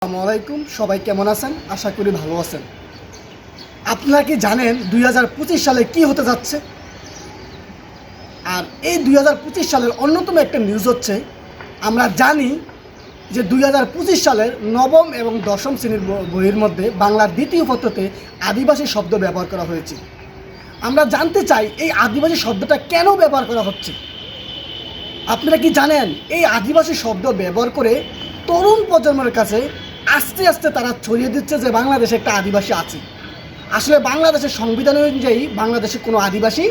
আসসালামু আলাইকুম, সবাই কেমন আছেন? আশা করি ভালো আছেন। আপনারা কি জানেন 2025 সালে কি হতে যাচ্ছে? আর এই 2025 সালের অন্যতম একটা নিউজ হচ্ছে, আমরা জানি যে 2025 সালের নবম এবং দশম শ্রেণীর বইয়ের মধ্যে বাংলার দ্বিতীয় পত্রতে আদিবাসী শব্দ ব্যবহার করা হয়েছে। আমরা জানতে চাই এই আদিবাসী শব্দটা কেন ব্যবহার করা হচ্ছে। আপনারা কি জানেন এই আদিবাসী শব্দ ব্যবহার করে তরুণ প্রজন্মের কাছে আস্তে আস্তে তারা ছড়িয়ে দিচ্ছে যে বাংলাদেশে একটা আদিবাসী আছে। আসলে বাংলাদেশের সংবিধান অনুযায়ী বাংলাদেশে কোনো আদিবাসী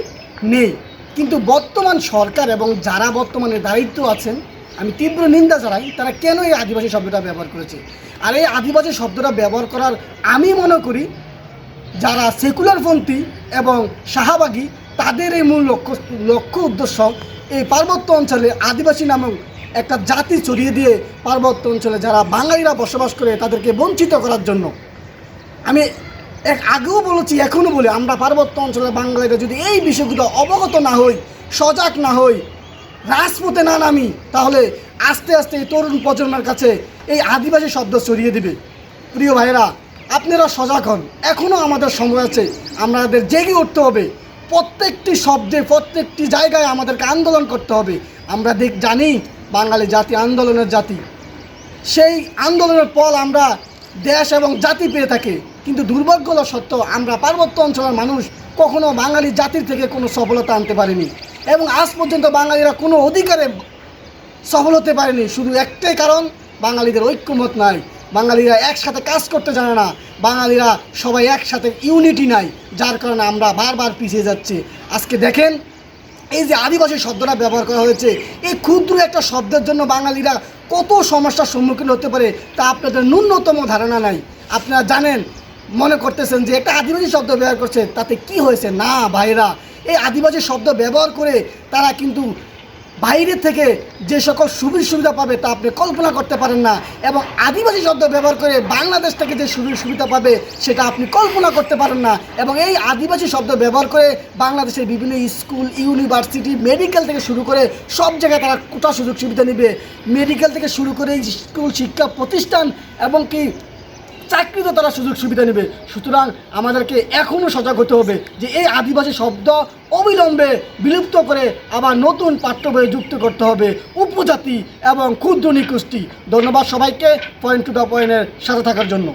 নেই, কিন্তু বর্তমান সরকার এবং যারা বর্তমানে দায়িত্ব আছেন, আমি তীব্র নিন্দা জানাই তারা কেন এই আদিবাসী শব্দটা ব্যবহার করেছে। আর এই আদিবাসী শব্দটা ব্যবহার করার আমি মনে করি যারা সেকুলারপন্থী এবং শাহবাগী তাদের এই মূল লক্ষ্য উদ্দেশ্য এই পার্বত্য অঞ্চলে আদিবাসী নামক একটা জাতি ছড়িয়ে দিয়ে পার্বত্য অঞ্চলে যারা বাঙালিরা বসবাস করে তাদেরকে বঞ্চিত করার জন্য। আমি আগেও বলেছি, এখনও বলি, আমরা পার্বত্য অঞ্চলের বাঙালিরা যদি এই বিষয়গুলো অবগত না হই, সজাগ না হই, রাজপথে না নামি, তাহলে আস্তে আস্তে এই তরুণ প্রজন্মের কাছে এই আদিবাসী শব্দ ছড়িয়ে দিবে। প্রিয় ভাইয়েরা, আপনারা সজাগ হন, এখনও আমাদের সময় আছে, আমাদের জেগে উঠতে হবে। প্রত্যেকটি শব্দে প্রত্যেকটি জায়গায় আমাদেরকে আন্দোলন করতে হবে। আমরা জানি বাঙালি জাতি আন্দোলনের জাতি, সেই আন্দোলনের ফল আমরা দেশ এবং জাতি পেয়ে থাকি। কিন্তু দুর্ভাগ্য সত্ত্বেও আমরা পার্বত্য অঞ্চলের মানুষ কখনো বাঙালি জাতির থেকে কোনো সফলতা আনতে পারিনি, এবং আজ পর্যন্ত বাঙালিরা কোনো অধিকারে সফল হতে পারেনি। শুধু একটাই কারণ, বাঙালিদের ঐক্যমত নাই, বাঙালিরা একসাথে কাজ করতে জানে না, বাঙালিরা সবাই একসাথে ইউনিটি নাই, যার কারণে আমরা বারবার পিছিয়ে যাচ্ছি। আজকে দেখেন এই যে আদিবাসী শব্দটা ব্যবহার করা হয়েছে, এই ক্ষুদ্র একটা শব্দের জন্য বাঙালিরা কত সমস্যার সম্মুখীন হতে পারে তা আপনাদের ন্যূনতম ধারণা নাই। আপনারা জানেন, মনে করতেছেন যে একটা আদিবাসী শব্দ ব্যবহার করছে তাতে কি হয়েছে। না ভাইরা, এই আদিবাসী শব্দ ব্যবহার করে তারা কিন্তু বাইরে থেকে যে সকল সুবিধা পাবে তা আপনি কল্পনা করতে পারেন না, এবং আদিবাসী শব্দ ব্যবহার করে বাংলাদেশ থেকে যে সুবিধা পাবে সেটা আপনি কল্পনা করতে পারেন না। এবং এই আদিবাসী শব্দ ব্যবহার করে বাংলাদেশের বিভিন্ন স্কুল, ইউনিভার্সিটি, মেডিকেল থেকে শুরু করে সব জায়গায় তারা কোটা সুযোগ সুবিধা নেবে। মেডিকেল থেকে শুরু করে স্কুল, শিক্ষা প্রতিষ্ঠান এবং কি চাকরিতে তারা সুযোগ সুবিধা নেবে। সুতরাং আমাদেরকে এখনও সজাগ হতে হবে যে এই আদিবাসী শব্দ অবিলম্বে বিলুপ্ত করে আবার নতুন পাঠ্য বইয়ে যুক্ত করতে হবে উপজাতি এবং ক্ষুদ্র নিগোষ্ঠী। ধন্যবাদ সবাইকে পয়েন্ট টু দ্য পয়েন্টের সাথে থাকার জন্য।